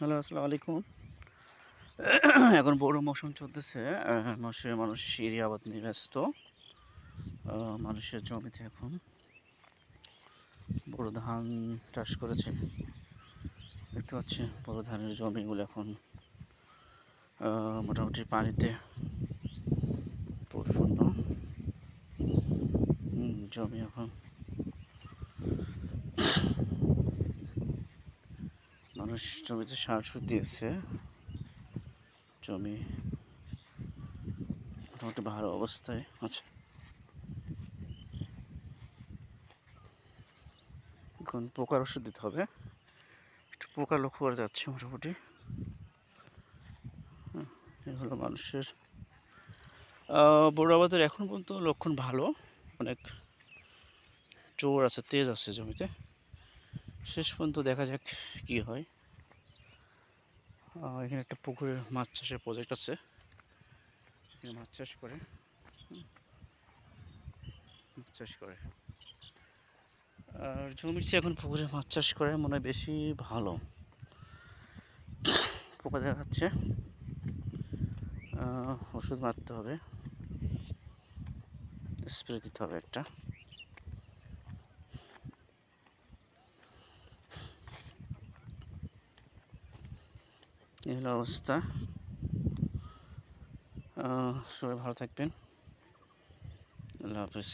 Hello, আসসালামু আলাইকুম। এখন বড় মৌসুম চলতেছে। মানুষ সিঁড়ি আবাদ নিয়ে ব্যস্ত। মানুষের জমিতে এখন বড় ধান চাষ করেছে। দেখতে পাচ্ছি বড় ধানের জমিগুলো এখন মোটামুটি পানিতে পরিপূর্ণ। জমি এখন মানুষ জমিতে সার দিয়েছে। জমি মোটামুটি ভালো অবস্থায় আছে। এখন পোকার ওষুধ দিতে হবে। একটু পোকা লক্ষ্য করা যাচ্ছে মোটামুটি। এই হলো মানুষের বড় আবাদের এখন পর্যন্ত লক্ষণ ভালো। অনেক জোর আছে, তেজ আছে জমিতে। শেষ পর্যন্ত দেখা যাক কি হয়। এখানে একটা পুকুরের মাছ চাষের প্রজেক্ট আছে। এখানে মাছ চাষ করে আর জমির চেয়ে এখন পুকুরে মাছ চাষ করে মনে হয় বেশি ভালো। পোকা দেখা যাচ্ছে, ওষুধ মারতে হবে, স্প্রে দিতে হবে একটা। এই হলো অবস্থা। সবাই ভালো থাকবেন। আল্লাহ হাফেজ।